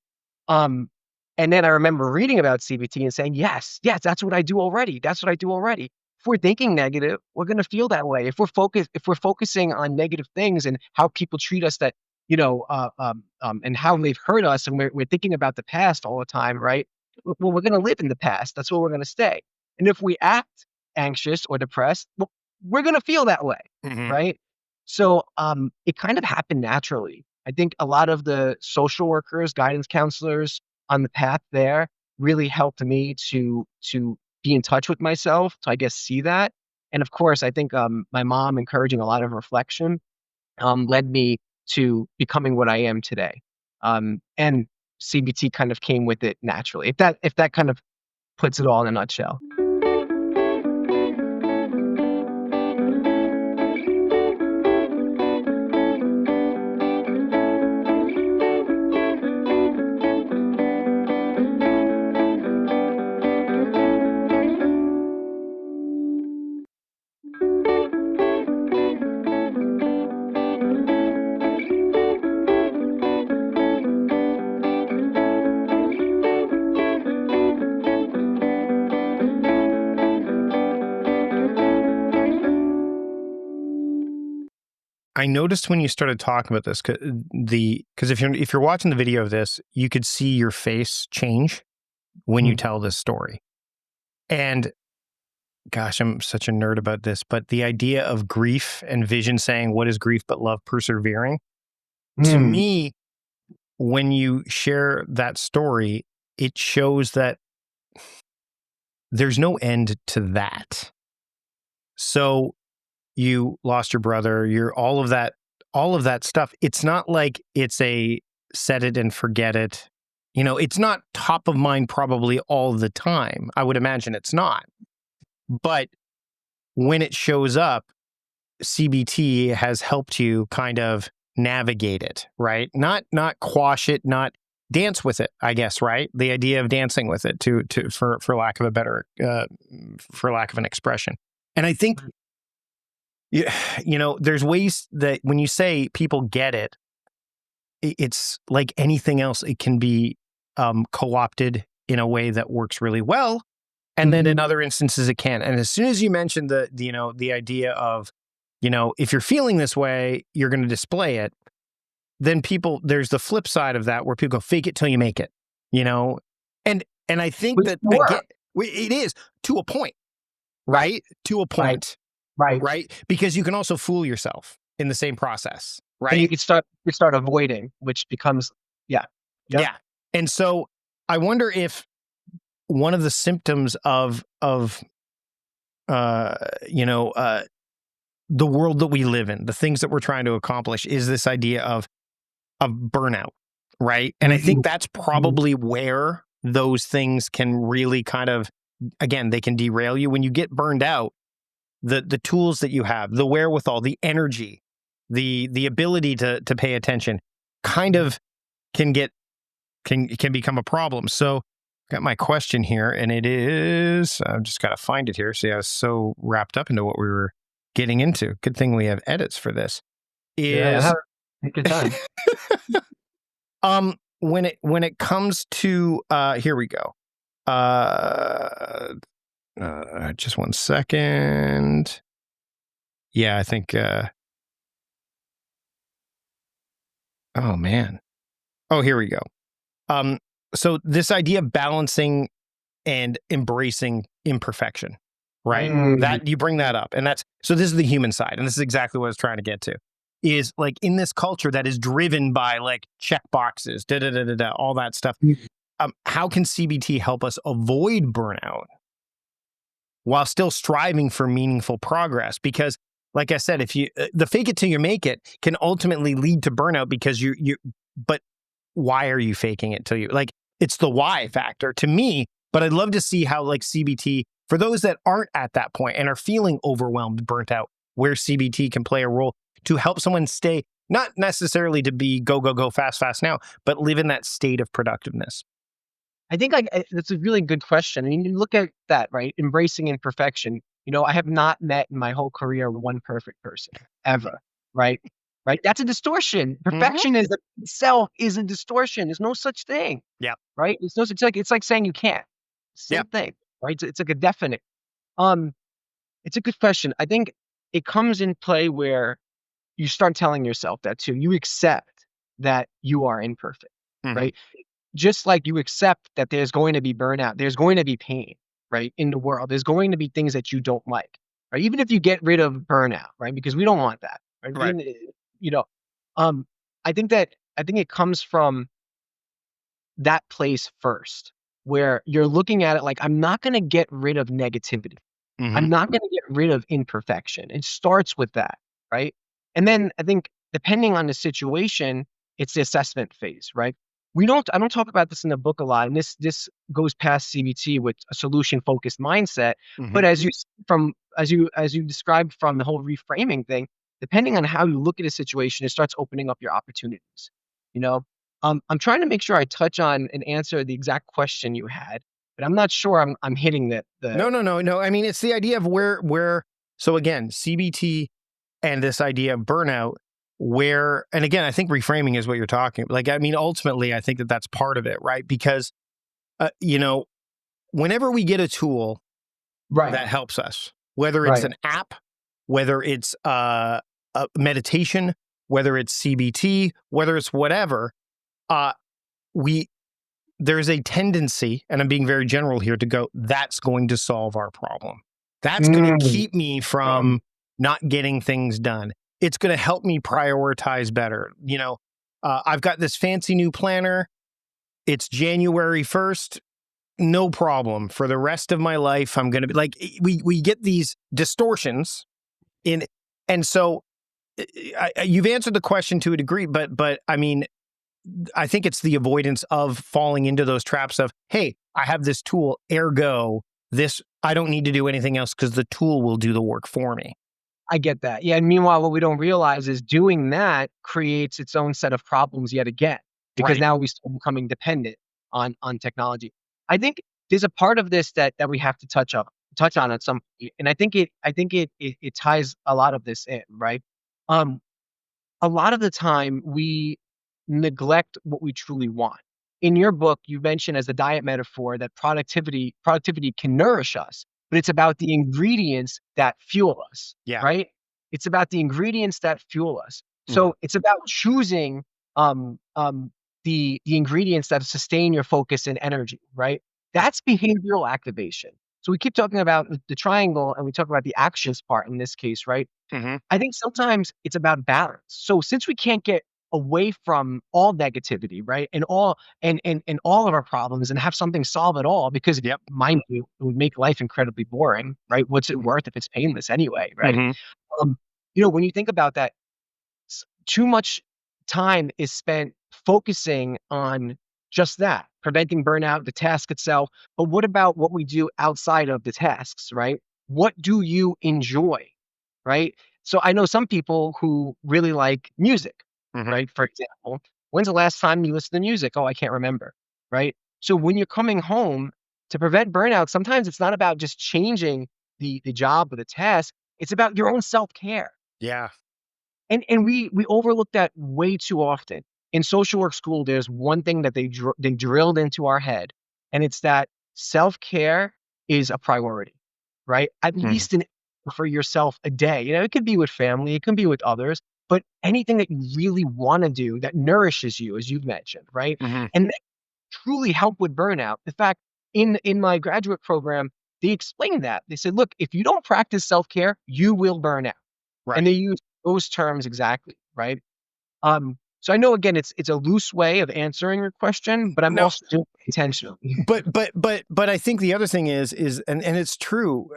[SPEAKER 1] Um, and then I remember reading about CBT and saying, "Yes, yes, that's what I do already. That's what I do already." If we're thinking negative, we're gonna feel that way. If we're focusing on negative things and how people treat us that, and how they've hurt us, and we're thinking about the past all the time, right? Well, we're gonna live in the past. That's where we're gonna stay. And if we act anxious or depressed, well, we're gonna feel that way,
[SPEAKER 2] Hmm.
[SPEAKER 1] right? So, it kind of happened naturally. I think a lot of the social workers, guidance counselors on the path there really helped me to be in touch with myself, to I guess see that. And of course, I think my mom encouraging a lot of reflection led me to becoming what I am today. And CBT kind of came with it naturally. If that kind of puts it all in a nutshell.
[SPEAKER 2] I noticed when you started talking about this, because if you're watching the video of this, you could see your face change when you
[SPEAKER 1] Mm,
[SPEAKER 2] tell this story. And gosh, I'm such a nerd about this, but the idea of grief and Vision saying, "What is grief but love persevering?" To
[SPEAKER 1] mm.
[SPEAKER 2] me, when you share that story, it shows that there's no end to that. So you lost your brother, you're all of that stuff. It's not like it's a set it and forget it. It's not top of mind probably all the time. I would imagine it's not. But when it shows up, CBT has helped you kind of navigate it, right? Not quash it, not dance with it, I guess, right? The idea of dancing with it to for lack of a better for lack of an expression. And I think there's ways that when you say people get it, it's like anything else. It can be co-opted in a way that works really well, and then in
[SPEAKER 1] Mhm.
[SPEAKER 2] other instances it can. And as soon as you mention the idea of, if you're feeling this way, you're going to display it. Then there's the flip side of that where people go, fake it till you make it, you know, and I think
[SPEAKER 1] Which
[SPEAKER 2] that
[SPEAKER 1] can
[SPEAKER 2] again,
[SPEAKER 1] work.
[SPEAKER 2] It is to a point, right? To a
[SPEAKER 1] Right.
[SPEAKER 2] point,
[SPEAKER 1] Right.
[SPEAKER 2] right? Because you can also fool yourself in the same process,
[SPEAKER 1] And
[SPEAKER 2] right?
[SPEAKER 1] you start avoiding, which becomes yeah. Yep.
[SPEAKER 2] Yeah. And so I wonder if one of the symptoms of uh you know uh the world that we live in, the things that we're trying to accomplish, is this idea of burnout, right? And I think
[SPEAKER 1] Mhm.
[SPEAKER 2] that's
[SPEAKER 1] Mhm.
[SPEAKER 2] probably where those things can really kind of, again, they can derail you when you get burned out. The tools that you have, the wherewithal, the energy, the ability to pay attention, kind
[SPEAKER 1] Mhm.
[SPEAKER 2] of can get can become a problem. So, got my question here, and it is, I've just got to find it here. See, I was so wrapped up into what we were getting into. Good thing we have edits for this.
[SPEAKER 1] Yeah,
[SPEAKER 2] Is
[SPEAKER 1] take your time.
[SPEAKER 2] when it comes to here we go. Just one second. Yeah, I think oh man. Oh, here we go. Um so this idea of balancing and embracing imperfection, right?
[SPEAKER 1] Mm.
[SPEAKER 2] That you bring that up. And that's, so this is the human side. And this is exactly what I was trying to get to. Is like in this culture that is driven by like check boxes, all that stuff. How can CBT help us avoid burnout while still striving for meaningful progress? Because, like I said, if you the fake it till you make it can ultimately lead to burnout because but why are you faking it till you, like, it's the why factor to me. But I'd love to see how, like, CBT, for those that aren't at that point and are feeling overwhelmed, burnt out, where CBT can play a role to help someone stay, not necessarily to be go, go, go fast, fast now, but live in that state of productiveness.
[SPEAKER 1] I think that's a really good question. I mean, you look at that, right? Embracing imperfection. I have not met in my whole career one perfect person ever, right? Right? That's a distortion.
[SPEAKER 2] Hmm.
[SPEAKER 1] Perfectionism itself is a distortion. There's no such thing,
[SPEAKER 2] Yeah.
[SPEAKER 1] right? It's no such, it's like saying you can't.
[SPEAKER 2] Yeah.
[SPEAKER 1] Same thing, right? It's like a definite. Um, it's a good question. I think it comes in play where you start telling yourself that too. You accept that you are imperfect,
[SPEAKER 2] Hmm.
[SPEAKER 1] right? Just like you accept that there's going to be burnout, there's going to be pain, right, in the world. There's going to be things that you don't like, right? Even if you get rid of burnout, right? Because we don't want that, right?
[SPEAKER 2] Right.
[SPEAKER 1] You know, um, I think it comes from that place first, where you're looking at it like, I'm not going to get rid of negativity.
[SPEAKER 2] Hmm.
[SPEAKER 1] I'm not gonna get rid of imperfection. It starts with that, right? And then I think depending on the situation, it's the assessment phase, right? I don't talk about this in the book a lot, and this goes past CBT with a solution-focused mindset.
[SPEAKER 2] Hmm.
[SPEAKER 1] But as you described from the whole reframing thing, depending on how you look at a situation, it starts opening up your opportunities. You know? I'm trying to make sure I touch on and answer the exact question you had, but I'm not sure I'm hitting
[SPEAKER 2] No,
[SPEAKER 1] the
[SPEAKER 2] no, no, no. I mean, it's the idea of where. So again, CBT and this idea of burnout, where, and again, I think reframing is what you're talking. Like, I mean, ultimately, I think that that's part of it, right? Because, you know, whenever we get a tool
[SPEAKER 1] right.
[SPEAKER 2] that helps us, whether it's
[SPEAKER 1] Right.
[SPEAKER 2] an app, whether it's a meditation, whether it's CBT, whether it's whatever, uh, we there's a tendency, and I'm being very general here, to go, that's going to solve our problem. That's going to
[SPEAKER 1] Mm.
[SPEAKER 2] keep me from not getting things done. It's going to help me prioritize better. I've got this fancy new planner. It's January 1st. No problem. For the rest of my life, I'm going to be like, we get these distortions in. And so you've answered the question to a degree, but I mean, I think it's the avoidance of falling into those traps of, hey, I have this tool, ergo, this, I don't need to do anything else because the tool will do the work for me.
[SPEAKER 1] I get that. Yeah, and meanwhile, what we don't realize is doing that creates its own set of problems yet again, because
[SPEAKER 2] Right.
[SPEAKER 1] now we start becoming dependent on technology. I think there's a part of this that we have to touch on at some point, and I think it ties a lot of this in, right? Um, a lot of the time we neglect what we truly want. In your book, you mentioned as a diet metaphor that productivity can nourish us, but it's about the ingredients that fuel us,
[SPEAKER 2] Yeah.
[SPEAKER 1] right? It's about the ingredients that fuel us.
[SPEAKER 2] Mhm.
[SPEAKER 1] So it's about choosing um, um, the ingredients that sustain your focus and energy, right? That's behavioral activation. So we keep talking about the triangle and we talk about the actions part in this case, right?
[SPEAKER 2] Hmm.
[SPEAKER 1] I think sometimes it's about balance. So since we can't get away from all negativity, right? And all of our problems and have something solve it all, because
[SPEAKER 2] Yep.
[SPEAKER 1] mind you, it would make life incredibly boring, right? What's it worth if it's painless anyway, right?
[SPEAKER 2] Hmm.
[SPEAKER 1] Um, when you think about that, too much time is spent focusing on just that, preventing burnout, the task itself. But what about what we do outside of the tasks, right? What do you enjoy, right? So I know some people who really like music,
[SPEAKER 2] Hmm.
[SPEAKER 1] right? For example, when's the last time you listened to music? Oh, I can't remember, right? So when you're coming home to prevent burnout, sometimes it's not about just changing the job or the task. It's about your own self care,
[SPEAKER 2] Yeah.
[SPEAKER 1] and we overlook that way too often. In social work school, there's one thing that they drilled into our head, and it's that self-care is a priority, right? At
[SPEAKER 2] Hmm.
[SPEAKER 1] least for yourself a day. It could be with family, it can be with others, but anything that you really wanna do that nourishes you, as you've mentioned, right?
[SPEAKER 2] Hmm.
[SPEAKER 1] And that truly help with burnout. In fact, in my graduate program, they explained that. They said, "Look, if you don't practice self-care, you will burn out." And
[SPEAKER 2] Right.
[SPEAKER 1] they use those terms exactly, right? So I know again it's a loose way of answering your question, but I'm
[SPEAKER 2] No,
[SPEAKER 1] also doing it intentionally.
[SPEAKER 2] but I think the other thing is, and it's true.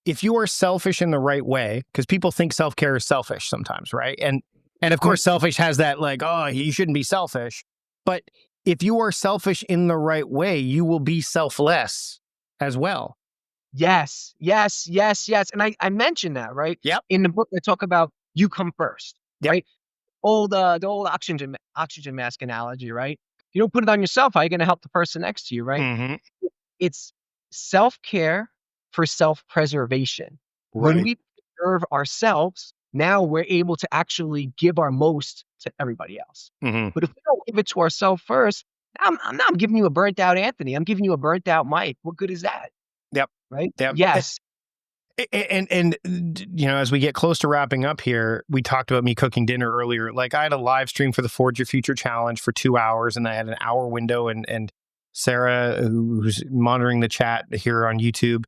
[SPEAKER 2] If you are selfish in the right way, because people think self care is selfish sometimes, right? And of course, selfish has that like, oh, you shouldn't be selfish. But if you are selfish in the right way, you will be selfless as well.
[SPEAKER 1] Yes, yes, yes, yes, and I mentioned that, right?
[SPEAKER 2] Yep.
[SPEAKER 1] In the book, I talk about you come first,
[SPEAKER 2] Yep.
[SPEAKER 1] right? The old oxygen mask analogy, right? You don't put it on yourself, how are you gonna help the person next to you, right?
[SPEAKER 2] Hmm.
[SPEAKER 1] It's self-care for self-preservation. When
[SPEAKER 2] Right.
[SPEAKER 1] we preserve ourselves, now we're able to actually give our most to everybody else.
[SPEAKER 2] Hmm.
[SPEAKER 1] But if we don't give it to ourselves first, now I'm giving you a burnt out Anthony. I'm giving you a burnt out Mike. What good is that?
[SPEAKER 2] Yep.
[SPEAKER 1] Right?
[SPEAKER 2] Yep.
[SPEAKER 1] Yes.
[SPEAKER 2] As we get close to wrapping up here, we talked about me cooking dinner earlier. Like I had a live stream for the Forge Your Future challenge for 2 hours, and I had an hour window. And Sarah, who's monitoring the chat here on YouTube,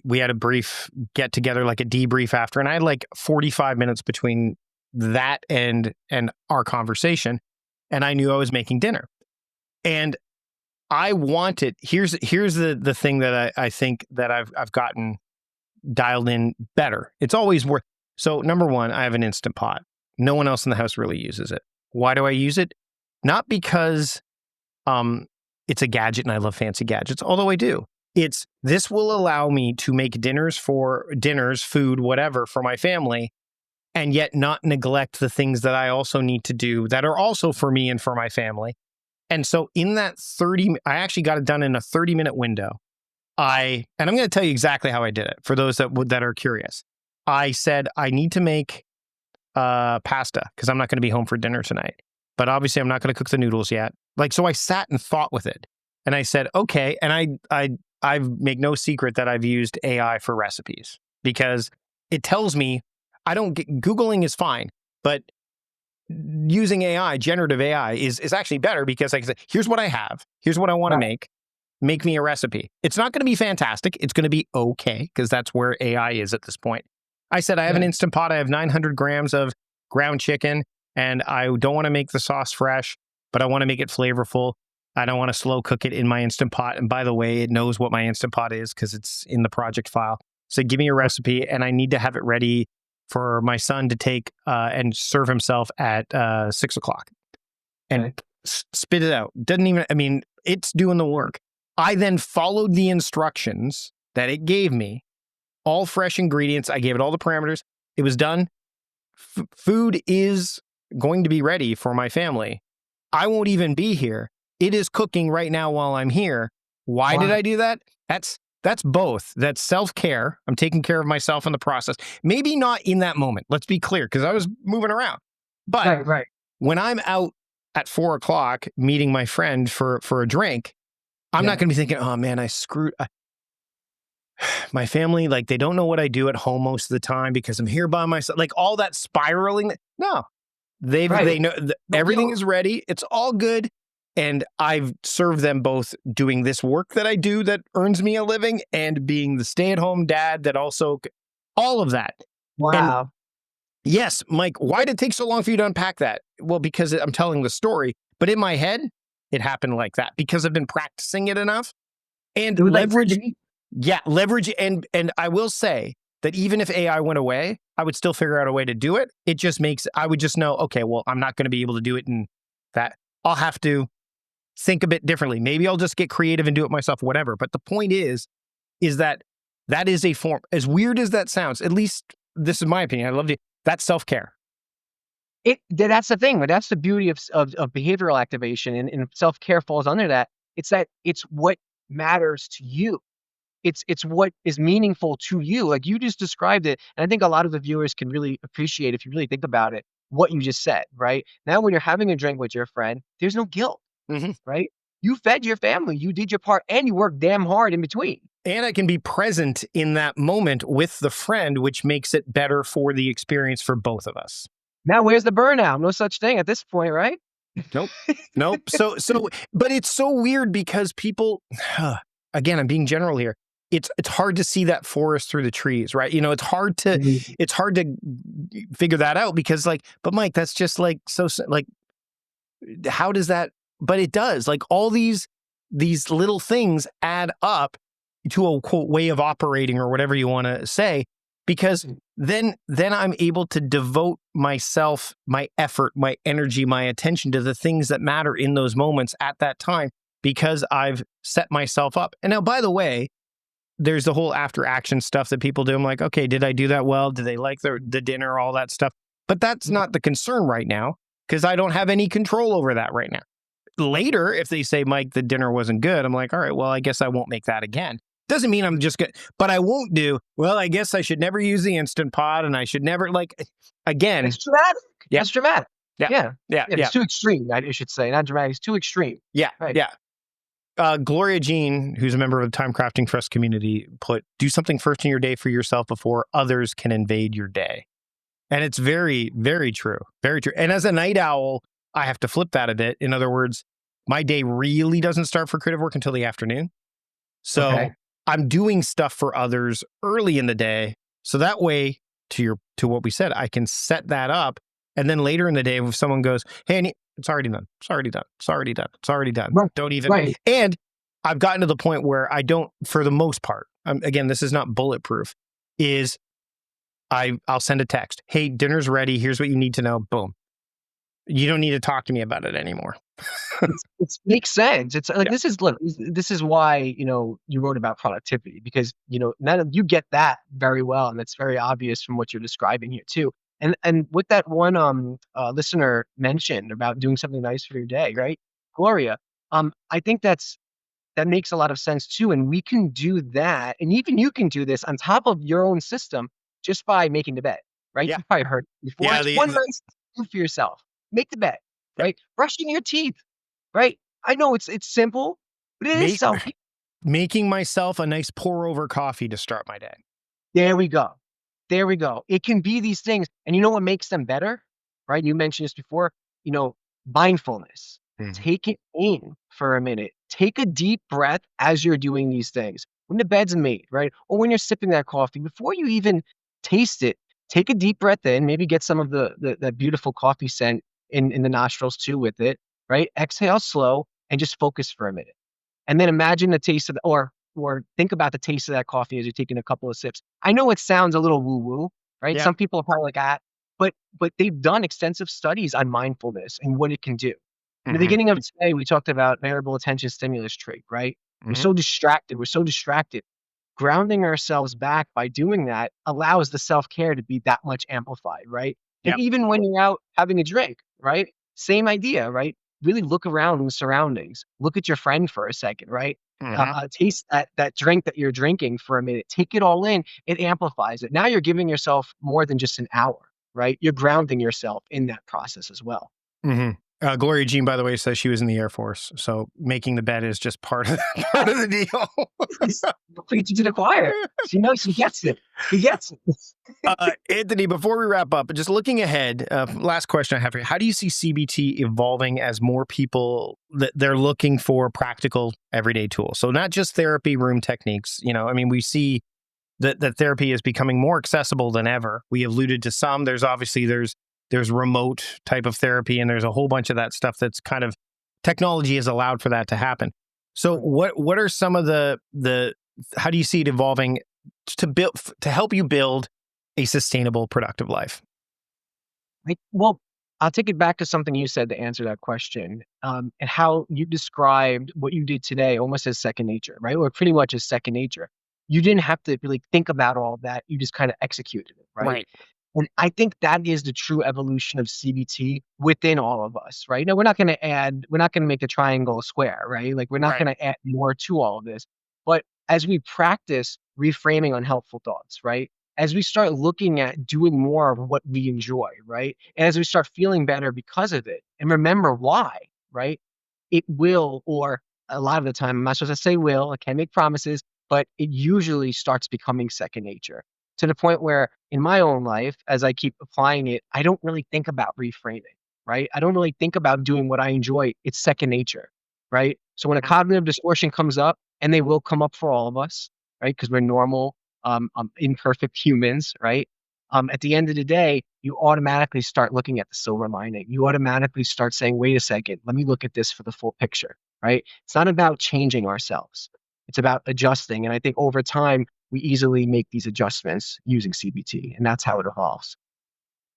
[SPEAKER 2] we had a brief get together, like a debrief after, and I had like 45 minutes between that and our conversation, and I knew I was making dinner, and I wanted. Here's the thing that I think that I've gotten dialed in better. It's always worth. So number one, I have an Instant Pot. No one else in the house really uses it. Why do I use it? Not because um, it's a gadget and I love fancy gadgets, although I do. It's this will allow me to make food, whatever for my family, and yet not neglect the things that I also need to do that are also for me and for my family. And so in that I actually got it done in a 30-minute window. And I'm going to tell you exactly how I did it for those that are curious. I said I need to make pasta because I'm not going to be home for dinner tonight. But obviously, I'm not going to cook the noodles yet. Like, so I sat and thought with it, and I said, okay. And I make no secret that I've used AI for recipes because it tells me Googling is fine, but using AI, generative AI, is actually better because I can say, here's what I have, here's what I want to
[SPEAKER 1] Right.
[SPEAKER 2] make me a recipe. It's not going to be fantastic. It's going to be okay because that's where AI is at this point. I said, I have an
[SPEAKER 1] Good.
[SPEAKER 2] Instant Pot. I have 900 grams of ground chicken and I don't want to make the sauce fresh, but I want to make it flavorful. I don't want to slow cook it in my Instant Pot. And by the way, it knows what my Instant Pot is because it's in the project file. So give me a recipe and I need to have it ready for my son to take and serve himself at 6 o'clock and
[SPEAKER 1] Okay.
[SPEAKER 2] spit it out. Doesn't even, I mean, it's doing the work. I then followed the instructions that it gave me, all fresh ingredients. I gave it all the parameters. It was done. Food is going to be ready for my family. I won't even be here. It is cooking right now while I'm here. Why did
[SPEAKER 1] Wow.
[SPEAKER 2] I do that? That's both. That's self-care. I'm taking care of myself in the process. Maybe not in that moment. Let's be clear, because I was moving around. But
[SPEAKER 1] Right, right.
[SPEAKER 2] when I'm out at 4 o'clock meeting my friend for a drink, I'm not
[SPEAKER 1] Yeah.
[SPEAKER 2] going to be thinking, oh man, I screwed my family. Like they don't know what I do at home most of the time because I'm here by myself. Like all that spiraling. No,
[SPEAKER 1] Right.
[SPEAKER 2] they know
[SPEAKER 1] No, we
[SPEAKER 2] everything
[SPEAKER 1] all
[SPEAKER 2] is ready. It's all good. And I've served them both doing this work that I do that earns me a living and being the stay-at-home dad that also all of that. And
[SPEAKER 1] Wow.
[SPEAKER 2] yes, Mike, why did it take so long for you to unpack that? Well, because I'm telling the story, but in my head, it happened like that because I've been practicing it enough and
[SPEAKER 1] It was like
[SPEAKER 2] leverage. Yeah, leverage. And I will say that even if AI went away, I would still figure out a way to do it. It just makes, I would just know, okay, well, I'm not going to be able to do it in that. I'll have to think a bit differently. Maybe I'll just get creative and do it myself, whatever. But the point is that that is a form, as weird as that sounds, at least this is my opinion. I love it. That's self-care.
[SPEAKER 1] That's the thing, but that's the beauty of behavioral activation, and self-care falls under that. It's that it's what matters to you. It's what is meaningful to you. Like you just described it, and I think a lot of the viewers can really appreciate if you really think about it, what you just said, right? Now when you're having a drink with your friend, there's no guilt,
[SPEAKER 2] Mhm.
[SPEAKER 1] right? You fed your family, you did your part, and you worked damn hard in between.
[SPEAKER 2] And I can be present in that moment with the friend, which makes it better for the experience for both of us.
[SPEAKER 1] Now where's the burnout? No such thing at this point, right?
[SPEAKER 2] Nope. Nope. But it's so weird because people, again, I'm being general here. It's hard to see that forest through the trees, right? You know,
[SPEAKER 1] Mhm.
[SPEAKER 2] it's hard to figure that out because like, but Mike, that's just like, like, how does that, but it does like all these little things add up to a quote way of operating or whatever you want to say, because then I'm able to devote myself, my effort, my energy, my attention to the things that matter in those moments at that time because I've set myself up. And now, by the way, there's the whole after action stuff that people do. I'm like, okay, did I do that well? Did they like the dinner, all that stuff? But that's not the concern right now because I don't have any control over that right now. Later, if they say, Mike, the dinner wasn't good, I'm like, all right, well, I guess I won't make that again. Doesn't mean I'm just good, but I won't do, well, I guess I should never use the Instant Pot and I should never, like, again,
[SPEAKER 1] It's dramatic.
[SPEAKER 2] yeah,
[SPEAKER 1] That's dramatic.
[SPEAKER 2] yeah,
[SPEAKER 1] Yeah.
[SPEAKER 2] yeah,
[SPEAKER 1] Yeah,
[SPEAKER 2] yeah,
[SPEAKER 1] it's too extreme, I should say. Not dramatic, it's too extreme.
[SPEAKER 2] yeah,
[SPEAKER 1] Right.
[SPEAKER 2] yeah. Gloria Jean, who's a member of the Time Crafting Trust community, put, do something first in your day for yourself before others can invade your day. And it's very, very true. Very true. And as a night owl, I have to flip that a bit. In other words, my day really doesn't start for creative work until the afternoon. So
[SPEAKER 1] Okay.
[SPEAKER 2] I'm doing stuff for others early in the day. So that way, to what we said, I can set that up. And then later in the day, if someone goes, hey, it's already done. It's already done. It's already done. It's already done.
[SPEAKER 1] Right.
[SPEAKER 2] Don't even.
[SPEAKER 1] Right.
[SPEAKER 2] And I've gotten to the point where I don't, for the most part, again, this is not bulletproof, is I'll send a text. Hey, dinner's ready. Here's what you need to know. Boom. You don't need to talk to me about it anymore.
[SPEAKER 1] It's makes sense. It's like
[SPEAKER 2] Yeah.
[SPEAKER 1] this is why, you wrote about productivity because, none of you get that very well, and it's very obvious from what you're describing here too. And with that one listener mentioned about doing something nice for your day, right? Gloria, I think that makes a lot of sense too. And we can do that. And even you can do this on top of your own system just by making the bed, right?
[SPEAKER 2] Yeah.
[SPEAKER 1] You probably heard it before.
[SPEAKER 2] Yeah.
[SPEAKER 1] It's one nice thing for yourself. Make the bed,
[SPEAKER 2] Yeah.
[SPEAKER 1] right? Brushing your teeth, right? I know it's simple, but it is
[SPEAKER 2] Make,
[SPEAKER 1] self.
[SPEAKER 2] making myself a nice pour over coffee to start my day.
[SPEAKER 1] There we go. There we go. It can be these things. And you know what makes them better? Right? You mentioned this before, you know, mindfulness.
[SPEAKER 2] Mhm.
[SPEAKER 1] Take it in for a minute. Take a deep breath as you're doing these things. When the bed's made, right? Or when you're sipping that coffee, before you even taste it, take a deep breath in, maybe get some of that beautiful coffee scent in the nostrils too with it, right? Exhale slow and just focus for a minute. And then imagine the taste of or think about the taste of that coffee as you're taking a couple of sips. I know it sounds a little woo-woo, right?
[SPEAKER 2] Yeah.
[SPEAKER 1] Some people are probably like, but they've done extensive studies on mindfulness and what it can do. In the
[SPEAKER 2] Mhm.
[SPEAKER 1] beginning of today, we talked about variable attention stimulus trait, right? We're
[SPEAKER 2] Mhm.
[SPEAKER 1] so distracted. We're so distracted. Grounding ourselves back by doing that allows the self-care to be that much amplified, right? And
[SPEAKER 2] Yep.
[SPEAKER 1] even when you're out having a drink, right? Same idea, right? Really look around in the surroundings. Look at your friend for a second, right?
[SPEAKER 2] Mhm.
[SPEAKER 1] Taste that drink that you're drinking for a minute. Take it all in. It amplifies it. Now you're giving yourself more than just an hour, right? You're grounding yourself in that process as well.
[SPEAKER 2] Mhm. Gloria Jean, by the way, says she was in the Air Force, so making the bed is just part of part of the deal.
[SPEAKER 1] He's preaching to the choir. She knows she gets it. He gets it.
[SPEAKER 2] Anthony, before we wrap up, just looking ahead, last question I have for you: how do you see CBT evolving as more people that they're looking for practical everyday tools? So not just therapy room techniques. I mean, we see that therapy is becoming more accessible than ever. We alluded to some. There's remote type of therapy, and there's a whole bunch of that stuff that's kind of technology has allowed for that to happen. So what are some of the how do you see it evolving to help you build a sustainable, productive life?
[SPEAKER 1] Well, I'll take it back to something you said to answer that question, and how you described what you did today almost as second nature, right? Or pretty much as second nature. You didn't have to really think about all that. You just kind of executed it, right?
[SPEAKER 2] Right.
[SPEAKER 1] And I think that is the true evolution of CBT within all of us, right? Now, we're not going to make a triangle a square, right? Like, we're not
[SPEAKER 2] Right.
[SPEAKER 1] going to add more to all of this. But as we practice reframing unhelpful thoughts, right? As we start looking at doing more of what we enjoy, right? And as we start feeling better because of it, and remember why, right? It will, or a lot of the time, I'm not supposed to say will, I can't make promises, but it usually starts becoming second nature to the point where in my own life, as I keep applying it, I don't really think about reframing, right? I don't really think about doing what I enjoy. It's second nature, right? So when a cognitive distortion comes up, and they will come up for all of us, right? Because we're normal, imperfect humans, right? At the end of the day, you automatically start looking at the silver lining. You automatically start saying, wait a second, let me look at this for the full picture, right? It's not about changing ourselves. It's about adjusting. And I think over time, we easily make these adjustments using CBT, and that's how it evolves.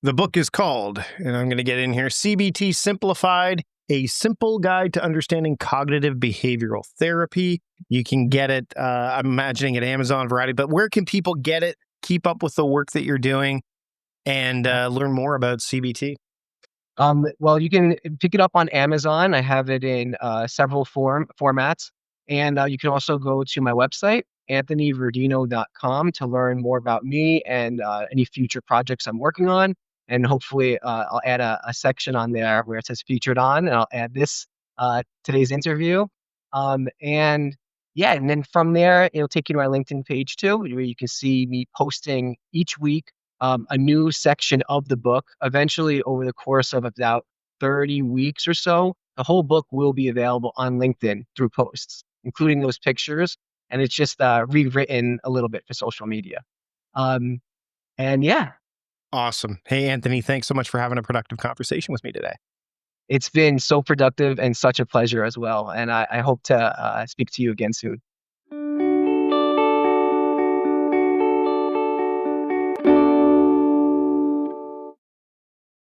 [SPEAKER 2] The book is called, and I'm going to get in here, CBT Simplified, A Simple Guide to Understanding Cognitive Behavioral Therapy. You can get it, I'm imagining at Amazon Variety, but where can people get it, keep up with the work that you're doing, and learn more about CBT?
[SPEAKER 1] Well, you can pick it up on Amazon. I have it in several formats, and you can also go to my website, anthonyverdino.com, to learn more about me and any future projects I'm working on. And hopefully, I'll add a section on there where it says featured on, and I'll add this today's interview. And yeah, and then from there, it'll take you to my LinkedIn page too, where you can see me posting each week a new section of the book. Eventually, over the course of about 30 weeks or so, the whole book will be available on LinkedIn through posts, including those pictures. And it's just rewritten a little bit for social media. Um, and yeah,
[SPEAKER 2] Awesome. Hey, Anthony, thanks so much for having a productive conversation with me today.
[SPEAKER 1] it's been so productive and such a pleasure as well. And I hope to speak to you again soon.